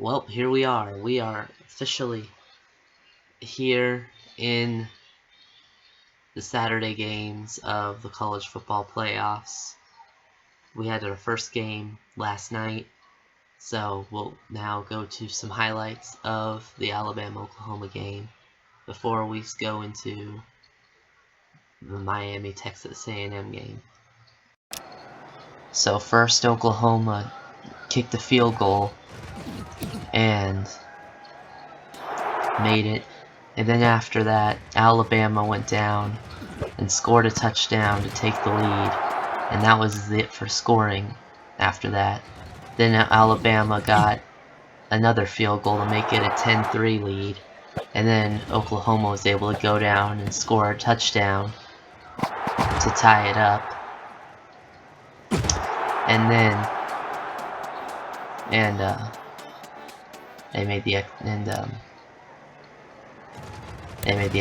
Well, here we are. We are officially here in the Saturday games of the college football playoffs. We had our first game last night, so we'll now go to some highlights of the Alabama-Oklahoma game before we go into the Miami-Texas A&M game. So first, Oklahoma kicked a field goal and made it. And then after that, Alabama went down and scored a touchdown to take the lead. And that was it for scoring after that. Then Alabama got another field goal to make it a 10-3 lead. And then Oklahoma was able to go down and score a touchdown to tie it up. And then they made the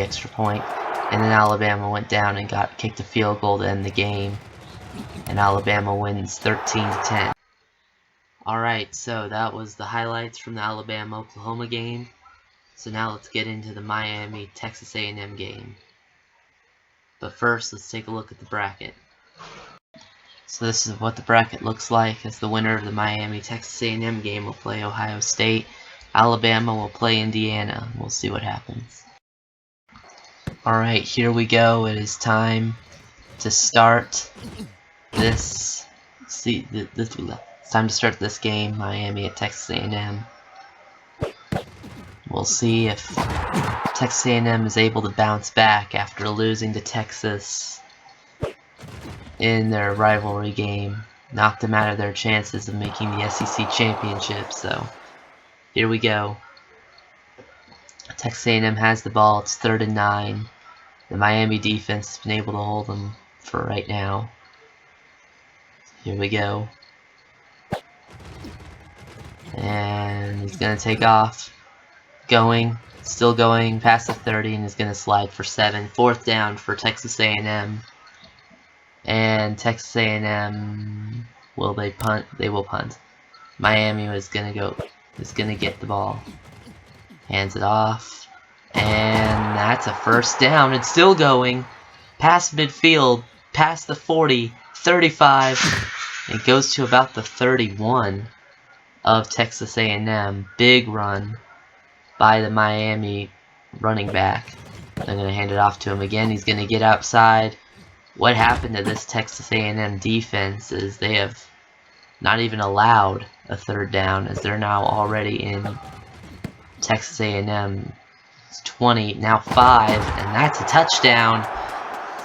extra point, and then Alabama went down and kicked a field goal to end the game, and Alabama wins 13-10. Alright, so that was the highlights from the Alabama-Oklahoma game. So now let's get into the Miami-Texas A&M game. But first, let's take a look at the bracket. So this is what the bracket looks like, as the winner of the Miami-Texas A&M game will play Ohio State. Alabama will play Indiana. We'll see what happens. Alright, here we go. It is time to start this. It's time to start this game, Miami at Texas A&M. We'll see if Texas A&M is able to bounce back after losing to Texas in their rivalry game. Knocked them out of their chances of making the SEC championship. So here we go. Texas A&M has the ball. It's 3rd and 9. The Miami defense has been able to hold them for right now. Here we go. And he's going to take off. Still going past the 30, and he's going to slide for 7. 4th down for Texas A&M. And Texas A&M, will they punt? They will punt. Miami is going to get the ball. Hands it off. And that's a 1st down. It's still going. Past midfield. Past the 40. 35. It goes to about the 31 of Texas A&M. Big run by the Miami running back. I'm going to hand it off to him again. He's going to get outside. What happened to this Texas A&M defense is they have not even allowed a 3rd down, as they're now already in Texas A&M 20, now 5, and that's a touchdown.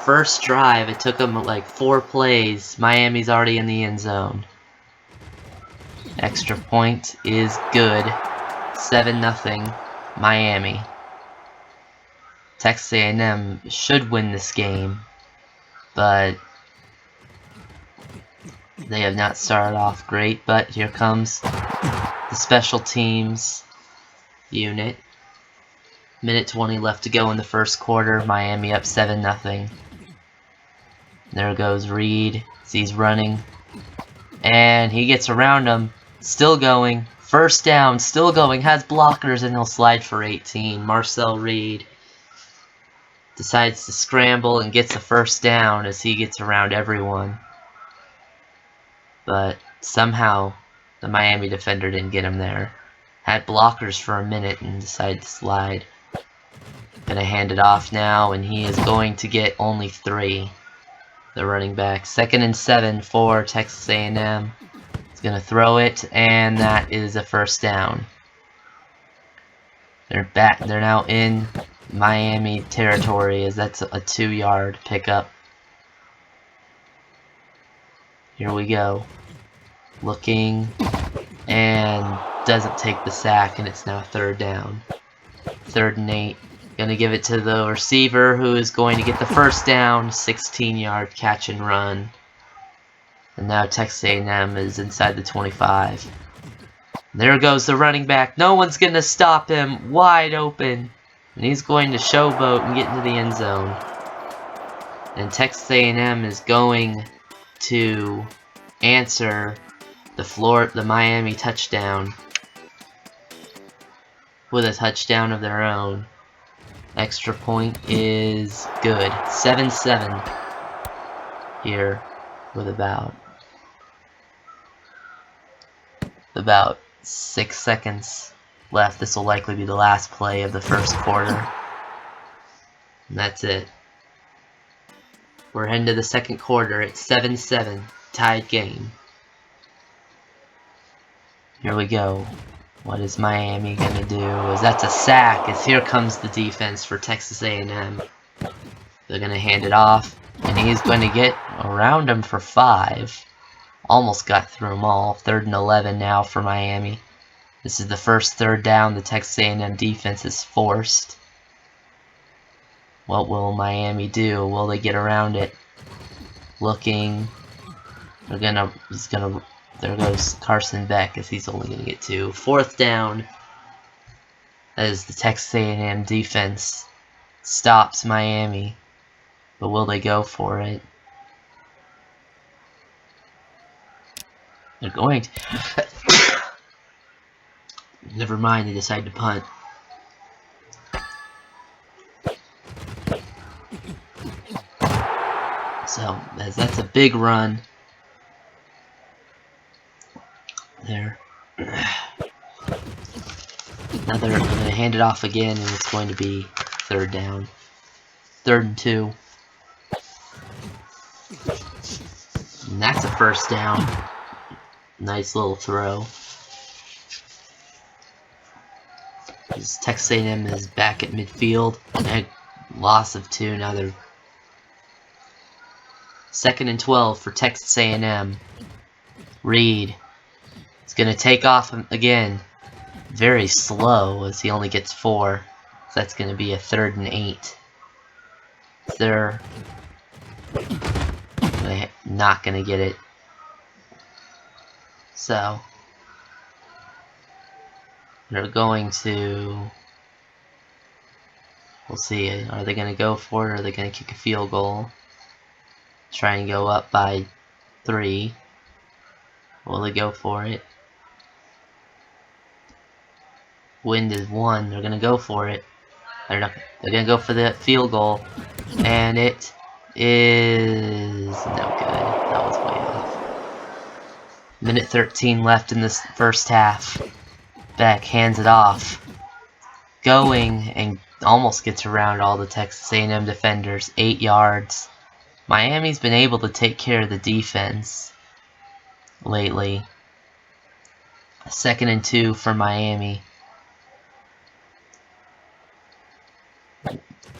First drive, it took them like 4 plays. Miami's already in the end zone. Extra point is good. 7-0 Miami. Texas A&M should win this game, but they have not started off great. But here comes the special teams unit. Minute 20 left to go in the first quarter. Miami up 7-0. There goes Reed. He's running. And he gets around him. Still going. 1st down. Still going. Has blockers, and he'll slide for 18. Marcel Reed decides to scramble and gets a 1st down as he gets around everyone. But somehow the Miami defender didn't get him there. Had blockers for a minute and decided to slide. Gonna hand it off now, and he is going to get only 3. The running back. 2nd and 7 for Texas A&M. He's gonna throw it, and that is a 1st down. They're back. They're now in Miami territory, as that's a 2-yard pickup. Here we go. Looking, and doesn't take the sack, and it's now 3rd down. 3rd and 8. Gonna give it to the receiver, who is going to get the 1st down. 16-yard catch and run. And now Texas A&M is inside the 25. There goes the running back. No one's gonna stop him. Wide open. And he's going to showboat and get into the end zone. And Texas A&M is going to answer the Miami touchdown with a touchdown of their own. Extra point is good. 7-7 here with about 6 seconds left. This will likely be the last play of the first quarter. And that's it. We're heading to the second quarter. It's 7-7. Tied game. Here we go. What is Miami gonna do? As that's a sack, as here comes the defense for Texas A&M. They're gonna hand it off, and he's going to get around him for 5. Almost got through them all. 3rd and 11 now for Miami. This is the first third down the Texas A&M defense is forced. What will Miami do? Will they get around it? Looking. There goes Carson Beck, as he's only gonna get 2. 4th down, as the Texas A&M defense stops Miami. But will they go for it? They're going to. Never mind, they decide to punt. So, as that's a big run. There. Now they're going to hand it off again, and it's going to be 3rd down. 3rd and 2. And that's a 1st down. Nice little throw. Texas A&M is back at midfield. And loss of 2. Now they're 2nd and 12 for Texas A&M. Reed is going to take off again. Very slow, as he only gets 4. So that's going to be a 3rd and 8. They're not going to get it. So they're going to. We'll see. Are they going to go for it, or are they going to kick a field goal? Try and go up by 3. Will they go for it? Wind is 1. They're going to go for it. They're going to go for the field goal. And it is no good. That was way off. Minute 13 left in this first half. Beck hands it off. Going and almost gets around all the Texas A&M defenders. 8 yards. Miami's been able to take care of the defense lately. 2nd and 2 for Miami.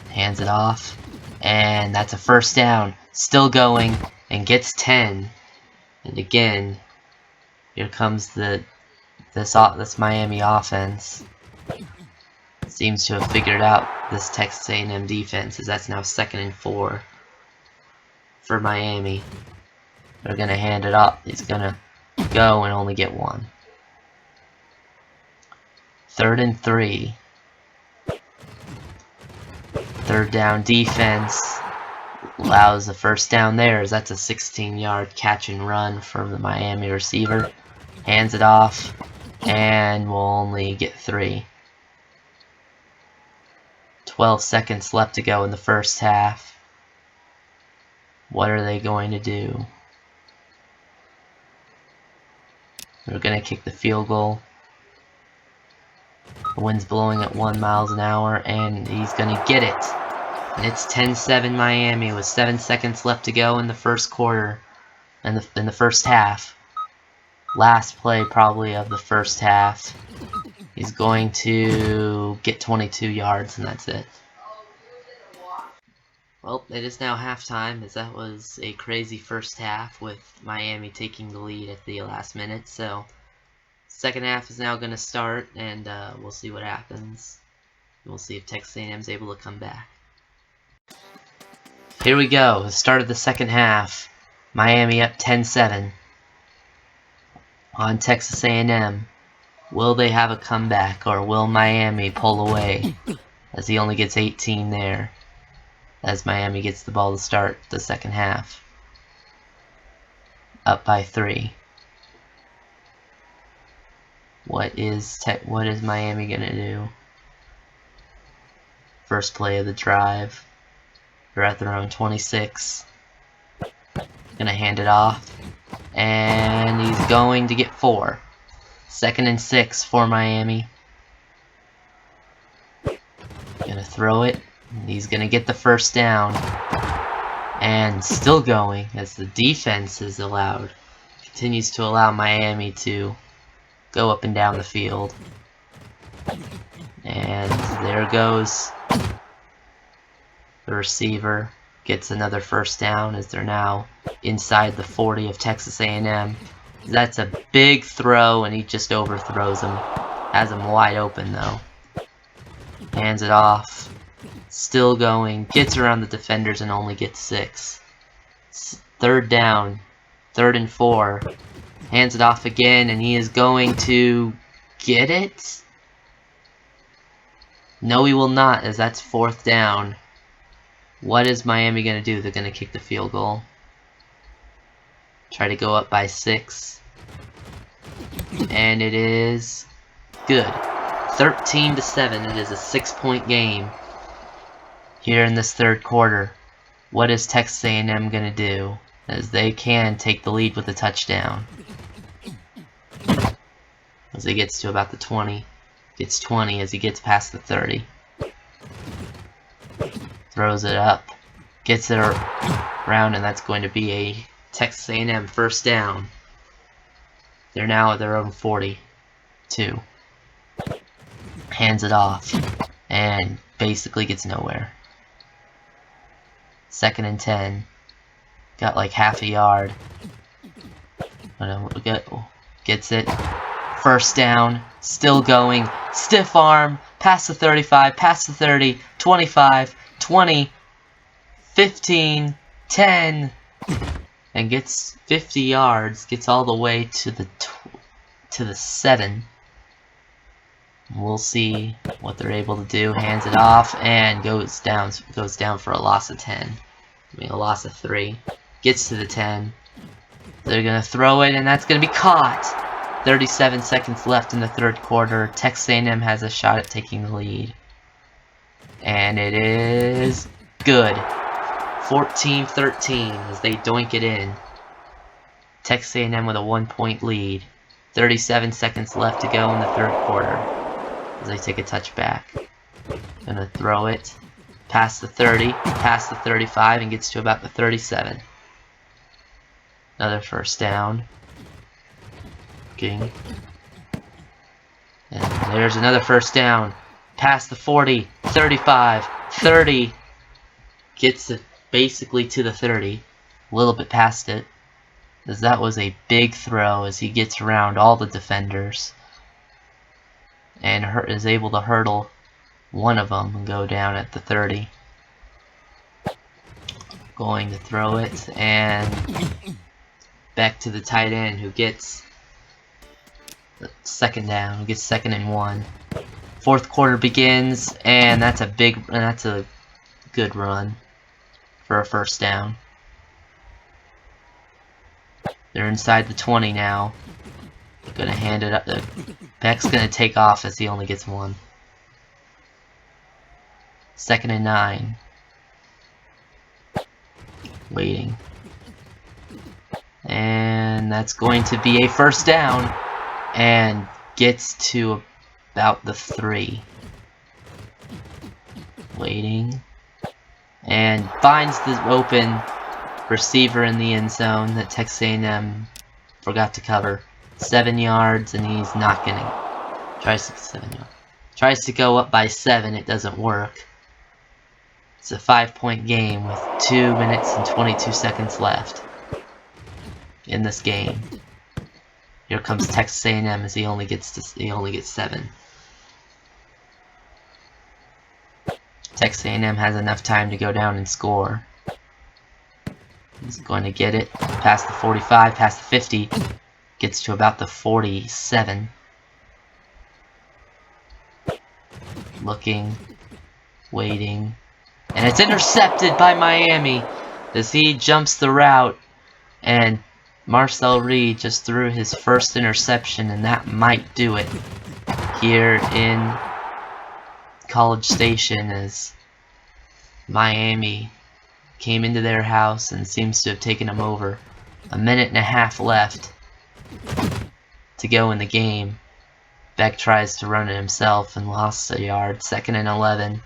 Hands it off. And that's a 1st down. Still going and gets 10. And again, here comes this Miami offense. Seems to have figured out this Texas A&M defense, as that's now 2nd and 4 for Miami. They're gonna hand it up. He's gonna go and only get 1. 3rd and 3. 3rd down defense allows the 1st down there, as that's a 16-yard catch and run from the Miami receiver. Hands it off, and will only get 3. 12 seconds left to go in the first half. What are they going to do? They're going to kick the field goal. The wind's blowing at 1 mile an hour, and he's going to get it. And it's 10-7 Miami with 7 seconds left to go in the first quarter, in the first half. Last play probably of the first half. He's going to get 22 yards, and that's it. Well, it is now halftime, as that was a crazy first half with Miami taking the lead at the last minute. So, second half is now going to start, and we'll see what happens. We'll see if Texas A&M is able to come back. Here we go, the start of the second half. Miami up 10-7 on Texas A&M. Will they have a comeback, or will Miami pull away, as he only gets 18 there, as Miami gets the ball to start the second half. Up by 3. What is Miami gonna do? First play of the drive. They're at their own 26. Gonna hand it off. And he's going to get 4. 2nd and 6 for Miami. Gonna throw it. He's gonna get the first down. And still going as the defense is continues to allow Miami to go up and down the field. And there goes the receiver. Gets another first down as they're now inside the 40 of Texas A&M. That's a big throw and he just overthrows him. Has him wide open though. Hands it off. Still going. Gets around the defenders and only gets 6. 3rd down. 3rd and 4. Hands it off again and he is going to get it? No, he will not, as that's 4th down. What is Miami going to do? They're going to kick the field goal. Try to go up by 6. And it is good. 13-7. It is a 6-point game here in this 3rd quarter. What is Texas A&M going to do? As they can take the lead with a touchdown. As he gets to about the 20. Gets 20 as he gets past the 30. Throws it up. Gets it around, and that's going to be a Texas A&M first down. They're now at their own 42. Hands it off. And basically gets nowhere. 2nd and 10. Got like half a yard. Gets it. First down. Still going. Stiff arm. Past the 35. Past the 30. 25. 20. 15. 10. And gets 50 yards. Gets all the way to the 7. We'll see what they're able to do. Hands it off and goes down for a loss of 10. I mean a loss of 3. Gets to the 10. They're gonna throw it and that's gonna be caught. 37 seconds left in the 3rd quarter. Texas A&M has a shot at taking the lead. And it is good. 14-13 as they doink it in. Texas A&M with a 1-point lead. 37 seconds left to go in the 3rd quarter. As they take a touchback. Gonna throw it past the 30, past the 35, and gets to about the 37. Another first down. And there's another first down. Past the 40, 35, 30. Gets it basically to the 30. A little bit past it. As that was a big throw as he gets around all the defenders. And is able to hurdle one of them and go down at the 30. Going to throw it and back to the tight end who gets the 2nd down. Who gets 2nd and 1. 4th quarter begins and that's a good run for a first down. They're inside the 20 now. Gonna hand it up. Beck's gonna take off as he only gets 1. 2nd and 9. Waiting. And that's going to be a first down. And gets to about the 3. Waiting. And finds the open receiver in the end zone that Texas A&M forgot to cover. 7 yards, and he's not getting it. Tries to go up by 7, it doesn't work. It's a 5-point game with 2 minutes and 22 seconds left in this game. Here comes Texas A&M as he only gets 7. Texas A&M has enough time to go down and score. He's going to get it past the 45, past the 50. Gets to about the 47. Looking. Waiting. And it's intercepted by Miami as he jumps the route. And Marcel Reed just threw his first interception, and that might do it here in College Station as Miami came into their house and seems to have taken them over. A minute and a half left to go in the game. Beck tries to run it himself and lost a yard. 2nd and 11.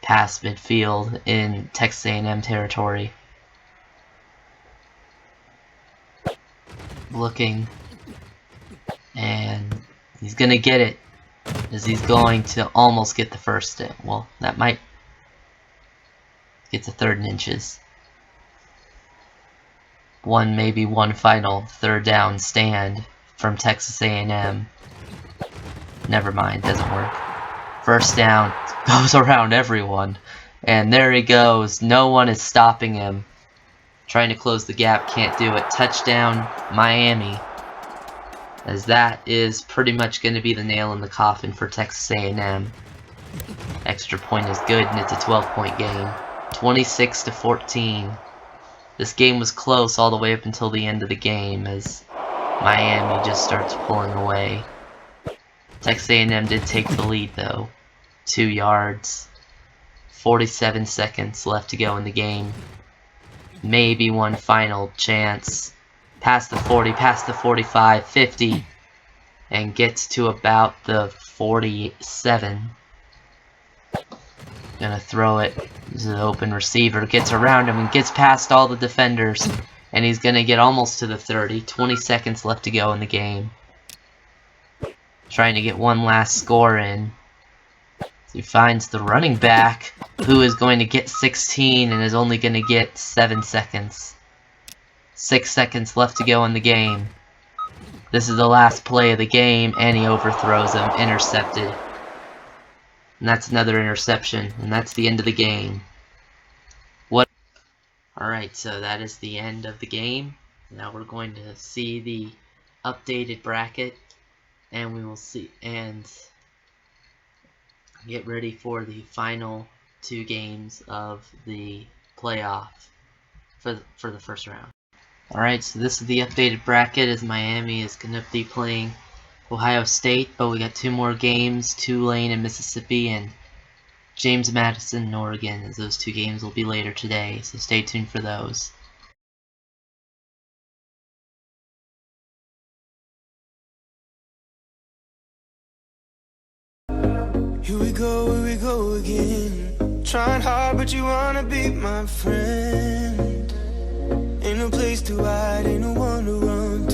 Past midfield in Texas A&M territory. Looking, and he's gonna get it, as he's going to almost get the first down. Well, that might get to 3rd and inches. Maybe one final 3rd down stand from Texas A&M. Never mind, doesn't work. 1st down, goes around everyone, and there he goes. No one is stopping him. Trying to close the gap, can't do it. Touchdown, Miami. As that is pretty much going to be the nail in the coffin for Texas A&M. Extra point is good, and it's a 12-point game. 26-14. This game was close all the way up until the end of the game, as Miami just starts pulling away. Texas A&M did take the lead, though. 2 yards. 47 seconds left to go in the game. Maybe one final chance. Past the 40, past the 45, 50. And gets to about the 47. Gonna throw it. This is an open receiver. Gets around him and gets past all the defenders. And he's gonna get almost to the 30. 20 seconds left to go in the game. Trying to get one last score in. He finds the running back, who is going to get 16 and is only going to get 7 seconds. 6 seconds left to go in the game. This is the last play of the game, and he overthrows him. Intercepted. And that's another interception, and that's the end of the game. Alright, so that is the end of the game. Now we're going to see the updated bracket, and we will see, and get ready for the final 2 games of the playoff for the first round. Alright, so this is the updated bracket, as Miami is going to be playing Ohio State, but we got 2 more games, Tulane and Mississippi, and James Madison and Oregon, as those 2 games will be later today, so stay tuned for those. Here we go again. Trying hard, but you wanna be my friend. Ain't no place to hide, ain't no